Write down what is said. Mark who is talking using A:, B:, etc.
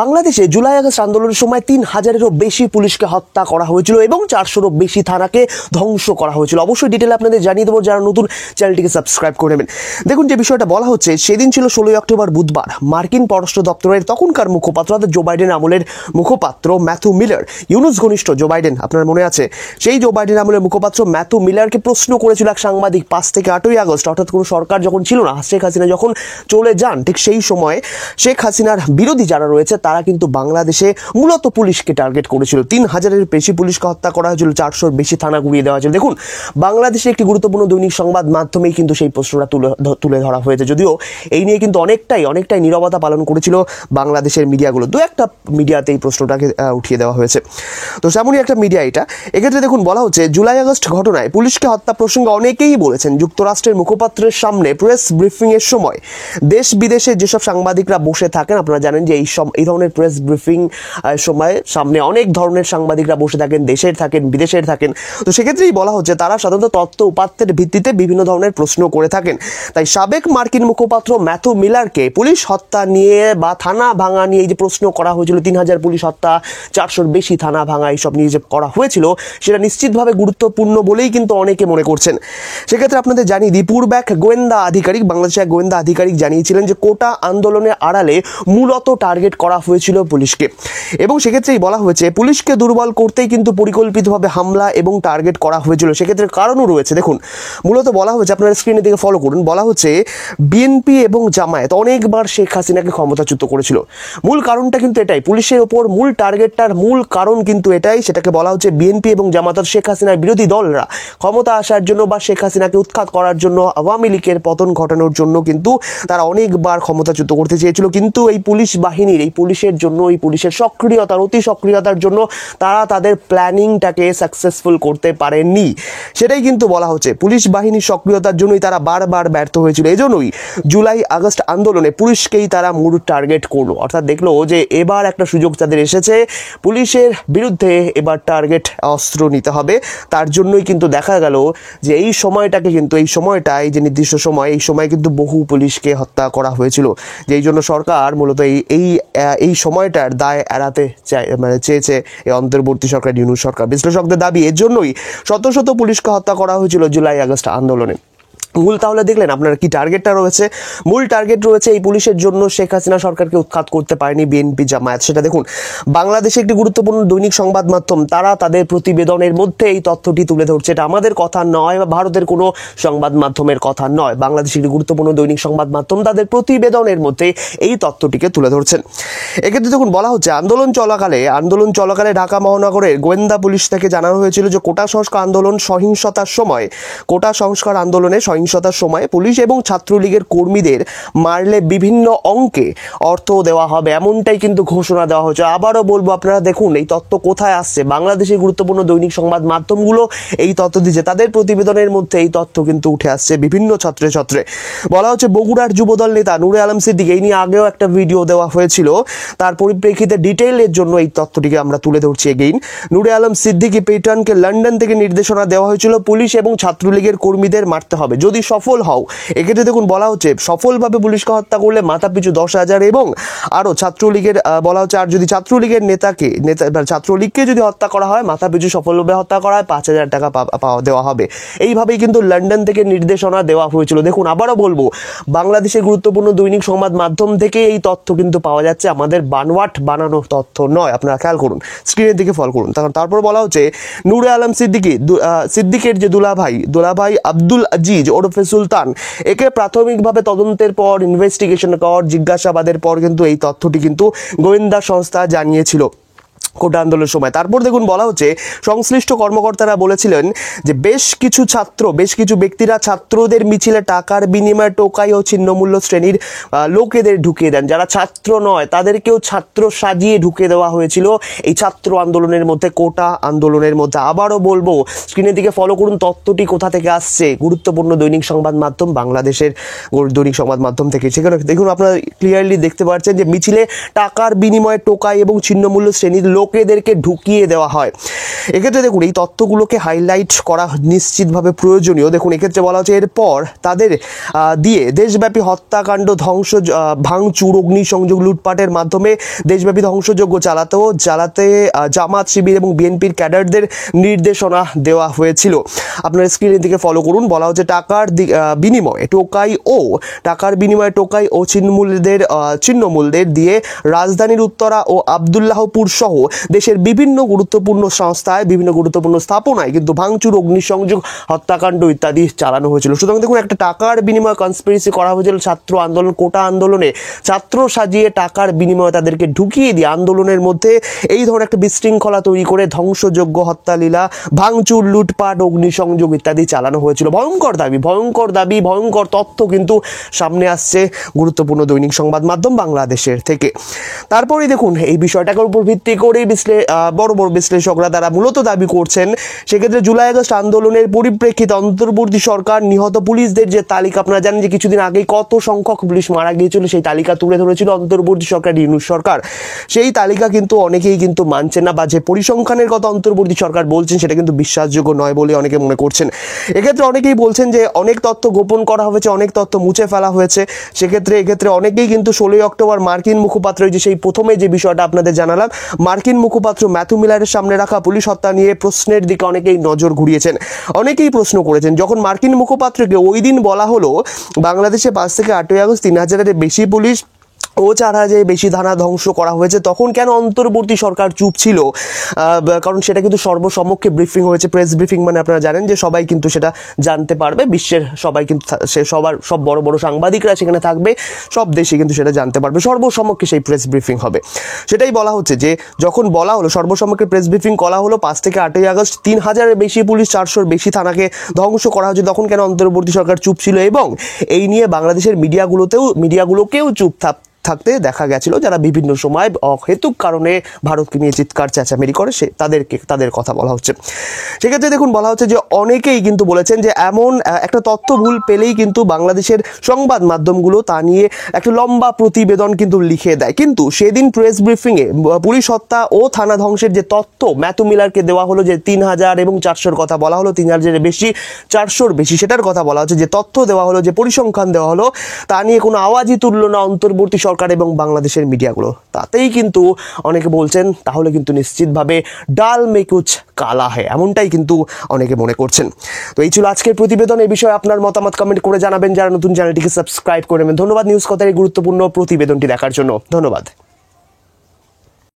A: বাংলাদেশে July August আন্দোলনের সময় ৩,০০০-এরও বেশি পুলিশকে হত্যা করা হয়েছিল এবং ৪০০-রও বেশি থানাকে ধ্বংস করা হয়েছিল। অবশ্যই ডিটেলে আপনাদের জানিয়ে দেবো, যারা নতুন চ্যানেলটিকে সাবস্ক্রাইব করে নেবেন। দেখুন, যে বিষয়টা বলা হচ্ছে, সেদিন ছিল ১৬ই অক্টোবর বুধবার। মার্কিন পররাষ্ট্র দপ্তরের তখনকার মুখপাত্র, অর্থাৎ জো বাইডেন আমলের মুখপাত্র ম্যাথু মিলার, ইউনুস ঘনিষ্ঠ জো বাইডেন, আপনার মনে আছে, সেই জো বাইডেন আমলের মুখপাত্র ম্যাথু মিলারকে প্রশ্ন করেছিল এক সাংবাদিক ৫ থেকে ৮ই আগস্ট, অর্থাৎ কোনো সরকার যখন ছিল না, শেখ হাসিনা যখন চলে যান, ঠিক সেই সময় শেখ হাসিনার বিরোধী যারা রয়েছে তারা কিন্তু বাংলাদেশে মূলত পুলিশকে টার্গেট করেছিল। ৩,০০০-এর বেশি পুলিশকে হত্যা করা হয়েছিল, ৪০০-র বেশি থানা গুড়িয়ে দেওয়া হয়েছিল। দেখুন, বাংলাদেশে একটি গুরুত্বপূর্ণ দৈনিক সংবাদ মাধ্যমেই কিন্তু সেই প্রশ্নটা তুলে ধরা হয়েছে, যদিও এই নিয়ে কিন্তু অনেকটাই নীরবতা পালন করেছিল বাংলাদেশের মিডিয়াগুলো। দু একটা মিডিয়াতে এই প্রশ্নটাকে উঠিয়ে দেওয়া হয়েছে, তো তেমনই একটা মিডিয়া এটা। এক্ষেত্রে দেখুন, বলা হচ্ছে জুলাই আগস্ট ঘটনায় পুলিশকে হত্যা প্রসঙ্গে অনেকেই বলেছেন, যুক্তরাষ্ট্রের মুখপাত্রের সামনে প্রেস ব্রিফিংয়ের সময় দেশ বিদেশে যেসব সাংবাদিকরা বসে থাকেন, আপনারা জানেন যে এই ধরনের প্রেস ব্রিফিং সময় সামনে অনেক ধরনের সাংবাদিকরা বসে থাকেন, দেশের থাকেন, বিদেশের থাকেন। তো সেক্ষেত্রেই বলা হচ্ছে তারা সাধারণত তথ্য উপাত্তের ভিত্তিতে বিভিন্ন ধরনের প্রশ্ন করে থাকেন। তাই সাবেক মার্কিন মুখপাত্র ম্যাথু মিলারকে পুলিশ হত্যা নিয়ে বা থানা ভাঙা নিয়ে এই যে প্রশ্ন করা হয়েছিল, ৩,০০০ পুলিশ হত্যা, ৪০০-র বেশি থানা ভাঙা, এইসব নিয়ে যে করা হয়েছিল, সেটা নিশ্চিতভাবে গুরুত্বপূর্ণ বলেই কিন্তু অনেকে মনে করছেন। সেক্ষেত্রে আপনাদের জানিয়ে দিই, পূর্ব এক গোয়েন্দা আধিকারিক, বাংলাদেশের এক গোয়েন্দা আধিকারিক জানিয়েছিলেন যে কোটা আন্দোলনের আড়ালে মূলত টার্গেট করা হয়েছিল পুলিশকে, এবং সেক্ষেত্রেই বলা হয়েছে পুলিশকে দুর্বল করতেই কিন্তু পরিকল্পিতভাবে হামলা এবং টার্গেট করা হয়েছিল। সেক্ষেত্রে কারণও রয়েছে। দেখুন, মূলত বলা হয়েছে, আপনারা স্ক্রিনের দিকে ফলো করুন, বলা হচ্ছে বিএনপি এবং জামায়াত অনেকবার শেখ হাসিনাকে ক্ষমতাচ্যুত করেছিল। মূল কারণটা কিন্তু এটাই, পুলিশের ওপর মূল টার্গেটটার মূল কারণ কিন্তু এটাই। সেটাকে বলা হচ্ছে বিএনপি এবং জামায়াত, শেখ হাসিনার বিরোধী দলরা ক্ষমতা আসার জন্য বা শেখ হাসিনাকে উৎখাত করার জন্য, আওয়ামী লীগের পতন ঘটানোর জন্য কিন্তু তারা অনেকবার ক্ষমতাচ্যুত করতে চেয়েছিল। কিন্তু এই পুলিশ বাহিনীর, এই পুলিশের জন্য, এই পুলিশের সক্রিয়তার, অতি সক্রিয়তার জন্য তারা তাদের প্ল্যানিংটাকে সাকসেসফুল করতে পারেননি। সেটাই কিন্তু বলা হচ্ছে, পুলিশ বাহিনীর সক্রিয়তার জন্যই তারা বারবার ব্যর্থ হয়েছিল। এজন্যই জুলাই আগস্ট আন্দোলনে পুলিশকেই তারা মূল টার্গেট করলো, অর্থাৎ দেখলো যে এবার একটা সুযোগ তাদের এসেছে, পুলিশের বিরুদ্ধে এবার টার্গেট অস্ত্র নিতে হবে। তার জন্যই কিন্তু দেখা গেল যে এই সময়টাকে কিন্তু, এই সময়টাই যে নির্দিষ্ট সময়, এই সময় কিন্তু বহু পুলিশকে হত্যা করা হয়েছিল, যেই জন্য সরকার মূলত এই সময়টার দায় এড়াতে চেয়েছে এই অন্তর্বর্তী সরকার, ইউনূস সরকার। বিশ্লেষকদের দাবি, এর জন্যই শত শত পুলিশকে হত্যা করা হয়েছিল জুলাই আগস্ট আন্দোলনে। মূল তাহলে দেখলেন আপনার কি টার্গেটটা রয়েছে। মূল টার্গেট রয়েছে এই পুলিশের জন্য শেখ হাসিনা সরকারকে উৎখাত করতে পারেনি বিএনপি জামায়াত। সেটা দেখুন, বাংলাদেশে একটি গুরুত্বপূর্ণ দৈনিক সংবাদ মাধ্যম, তারা তাদের প্রতিবেদনের মধ্যে এই তথ্যটি তুলে ধরছে। এটা আমাদের কথা নয় বা ভারতের কোনো সংবাদ মাধ্যমের কথা নয়, বাংলাদেশের একটি গুরুত্বপূর্ণ দৈনিক সংবাদ মাধ্যম তাদের প্রতিবেদনের মধ্যে এই তথ্যটিকে তুলে ধরছেন। এক্ষেত্রে দেখুন, বলা হচ্ছে আন্দোলন চলাকালে ঢাকা মহানগরের গোয়েন্দা পুলিশ থেকে জানানো হয়েছিল যে কোটা সংস্কার আন্দোলনের সহিংসতার সময় পুলিশ এবং ছাত্রলীগের কর্মীদের মারলে বিভিন্ন অঙ্কে অর্থ দেওয়া হবে, এমনটাই কিন্তু ঘোষণা দেওয়া হয়েছে। আবারও বলবো, আপনারা দেখুন এই তথ্য কোথায় আসছে, বাংলাদেশের গুরুত্বপূর্ণ দৈনিক সংবাদ মাধ্যমগুলো এই তথ্য দিচ্ছে, তাদের প্রতিবেদনের মধ্যে এই তথ্য কিন্তু উঠে আসছে বিভিন্ন ছত্রে। বলা হচ্ছে বগুড়ার যুবদল নেতা নূরে আলম সিদ্দিক, এই নিয়ে আগেও একটা ভিডিও দেওয়া হয়েছিল, তার পরিপ্রেক্ষিতে ডিটেইলের জন্য এই তথ্যটিকে আমরা তুলে ধরছি এগেইন। নূরে আলম সিদ্দিকী পেটার্নকে লন্ডন থেকে নির্দেশনা দেওয়া হয়েছিল পুলিশ এবং ছাত্রলীগের কর্মীদের মারতে হবে যদি সফল হও। এক্ষেত্রে দেখুন, বলা হচ্ছে সফলভাবে পুলিশকে হত্যা করলে মাথাপিছু 10,000 এবং আরও ছাত্রলীগের বলা হচ্ছে, আর যদি ছাত্রলীগের ছাত্রলীগকে যদি হত্যা করা হয়, মাথাপিছু সফলভাবে হত্যা করা হয়, 5,000 টাকা দেওয়া হবে। এইভাবেই কিন্তু লন্ডন থেকে নির্দেশনা দেওয়া হয়েছিল। দেখুন, আবারও বলবো, বাংলাদেশের গুরুত্বপূর্ণ দৈনিক সংবাদ মাধ্যম থেকে এই তথ্য কিন্তু পাওয়া যাচ্ছে, আমাদের বানানো তথ্য নয়। আপনারা খেয়াল করুন, স্ক্রিনের দিকে ফলো করুন। তারপর বলা হচ্ছে নূরে আলম সিদ্দিকের যে দুলাভাই আব্দুল আজিজ ওরফে সুলতান, একে প্রাথমিকভাবে তদন্তের পর, ইনভেস্টিগেশনের পর, জিজ্ঞাসাবাদের পর কিন্তু এই তথ্যটি কিন্তু গোয়েন্দা সংস্থা জানিয়েছিল কোটা আন্দোলনের সময়। তারপর দেখুন, বলা হচ্ছে সংশ্লিষ্ট কর্মকর্তারা বলেছিলেন যে বেশ কিছু ব্যক্তিরা ছাত্রদের মিছিলে টাকার বিনিময়ে টোকাই ও ছিন্নমূল্য শ্রেণীর লোকেদের ঢুকিয়ে দেন, যারা ছাত্র নয় তাদেরকেও ছাত্র সাজিয়ে ঢুকে দেওয়া হয়েছিল এই ছাত্র আন্দোলনের মধ্যে, কোটা আন্দোলনের মধ্যে। আবারও বলবো, স্ক্রিনের দিকে ফলো করুন, তথ্যটি কোথা থেকে আসছে, গুরুত্বপূর্ণ দৈনিক সংবাদ মাধ্যম, বাংলাদেশের দৈনিক সংবাদ মাধ্যম থেকে। সেখানে দেখুন, আপনারা ক্লিয়ারলি দেখতে পাচ্ছেন যে মিছিলে টাকার বিনিময়ে টোকাই এবং ছিন্নমূল্য শ্রেণীর লোকেদেরকে ঢুকিয়ে দেওয়া হয়। এক্ষেত্রে দেখুন এই তথ্যগুলোকে হাইলাইট করা নিশ্চিতভাবে প্রয়োজনীয়। দেখুন এক্ষেত্রে বলা হচ্ছে এরপর তাদের দিয়ে দেশব্যাপী হত্যাকাণ্ড, ধ্বংস, ভাঙচুর, অগ্নিসংযোগ, লুটপাটের মাধ্যমে দেশব্যাপী ধ্বংসযজ্ঞ চালাতে জামাত, শিবির এবং বিএনপির ক্যাডারদের নির্দেশনা দেওয়া হয়েছিল। আপনার স্ক্রিনের দিকে ফলো করুন। বলা হচ্ছে টাকার বিনিময়ে টোকাই ও ছিন্নমূলদের দিয়ে রাজধানীর উত্তরা ও আবদুল্লাহপুর সহ দেশের বিভিন্ন গুরুত্বপূর্ণ স্থাপনায় কিন্তু ভাঙচুর, অগ্নিসংযোগ, হত্যাকাণ্ড ইত্যাদি চালানো হয়েছিল। সুতরাং দেখুন একটা টাকার বিনিময়ে কনস্পিরেসি করা হয়েছিল। ছাত্র আন্দোলন, কোটা আন্দোলনে ছাত্র সাজিয়ে টাকার বিনিময়ে তাদেরকে ঢুকিয়ে দিয়ে আন্দোলনের মধ্যে এই ধরনের একটা বিশৃঙ্খলা তৈরি করে ধ্বংসযজ্ঞ, হত্যালীলা, ভাঙচুর, লুটপাট, অগ্নিসংযোগ ইত্যাদি চালানো হয়েছিল। ভয়ঙ্কর দাবি, ভয়ঙ্কর তথ্য কিন্তু সামনে আসছে গুরুত্বপূর্ণ দৈনিক সংবাদ মাধ্যম বাংলাদেশের থেকে। তারপরেই দেখুন এই বিষয়টার উপর ভিত্তি করে বড় বড় বিশ্লেষকরা তারা মূলত দাবি করছেন, সেক্ষেত্রে জুলাই আগস্ট আন্দোলনের পরিপ্রেক্ষিতে অন্তর্বর্তী সরকার নিহত পুলিশদের যে তালিকা, আপনারা জানেন যে কিছুদিন আগেই কত সংখ্যক পুলিশ মারা গিয়েছিল, সেই তালিকা তুলে ধরেছিল অন্তর্বর্তী সরকার, ইউনূস সরকার। সেই তালিকা কিন্তু অনেকেই কিন্তু মানছেন না, বা যে পরিসংখ্যানের কথা অন্তর্বর্তী সরকার বলছেন সেটা কিন্তু বিশ্বাসযোগ্য নয় বলে অনেকে মনে করছেন। এক্ষেত্রে অনেকেই বলছেন যে অনেক তথ্য গোপন করা হয়েছে, অনেক তথ্য মুছে ফেলা হয়েছে। এক্ষেত্রে অনেকেই কিন্তু 16 অক্টোবর মার্কিন মুখপাত্র, যে সেই প্রথমে যে বিষয়টা আপনাদের জানালাম, মার্কিন মুখপাত্র ম্যাথু মিলারের সামনে রাখা পুলিশ হত্যা নিয়ে প্রশ্নের দিকে অনেকেই নজর ঘুরিয়েছেন। অনেকেই প্রশ্ন করেছেন, যখন মার্কিন মুখপাত্রকে ওই দিন বলা হলো বাংলাদেশে 5 থেকে 8ই আগস্ট 3000-এর বেশি পুলিশ ও 4000 বেশি থানা ধ্বংস করা হয়েছে, তখন কেন অন্তর্বর্তী সরকার চুপ ছিল? কারণ সেটা কিন্তু সর্বসমক্ষে ব্রিফিং হয়েছে, প্রেস ব্রিফিং, মানে আপনারা জানেন যে সবাই কিন্তু সেটা জানতে পারবে, বিশ্বের সবাই কিন্তু সব বড় বড় সাংবাদিকরা সেখানে থাকবে, সব দেশে কিন্তু সেটা জানতে পারবে, সর্বসমক্ষে সেই প্রেস ব্রিফিং হবে। সেটাই বলা হচ্ছে যে যখন বলা হলো সর্বসমক্ষে প্রেস ব্রিফিং করা হলো 5 থেকে 8ই আগস্ট 3000-এর বেশি পুলিশ, 400-র বেশি থানাকে ধ্বংস করা হয়েছে, তখন কেন অন্তর্বর্তী সরকার চুপ ছিল? এবং এই নিয়ে বাংলাদেশের মিডিয়াগুলোকেও চুপ থাকতে দেখা গেছিল, যারা বিভিন্ন সময় অহেতুক কারণে ভারতকে নিয়ে চিৎকার চেঁচামেচি করে, তাদের কথা বলা হচ্ছে। সেক্ষেত্রে দেখুন বলা হচ্ছে যে অনেকেই কিন্তু বলেছেন যে এমন একটা তথ্য ভুল পেলেই কিন্তু বাংলাদেশের সংবাদ মাধ্যমগুলো তা নিয়ে একটা লম্বা প্রতিবেদন কিন্তু লিখে দেয়। কিন্তু সেদিন প্রেস ব্রিফিংয়ে পুলিশ হত্যা ও থানা ধ্বংসের যে তথ্য ম্যাথু মিলারকে দেওয়া হলো, যে 3000 এবং 400-র কথা বলা হলো, 3000-এর বেশি, 400-র বেশি, সেটার কথা বলা হচ্ছে, যে তথ্য দেওয়া হলো, যে পরিসংখ্যান দেওয়া হলো, তা নিয়ে কোনো আওয়াজই তুললো না অন্তর্বর্তী সরকার এবং বাংলাদেশের মিডিয়াগুলো। তাতেই কিন্তু অনেকে বলছেন তাহলে কিন্তু নিশ্চিতভাবে ডাল মে কুছ কালা হয়, এমনটাই কিন্তু অনেকে মনে করছেন। তো এই ছিল আজকের প্রতিবেদন। এই বিষয়ে আপনার মতামত কমেন্ট করে জানাবেন। যারা নতুন চ্যানেলটিকে সাবস্ক্রাইব করে নেবেন। ধন্যবাদ নিউজ কথার এই গুরুত্বপূর্ণ প্রতিবেদনটি দেখার জন্য। ধন্যবাদ।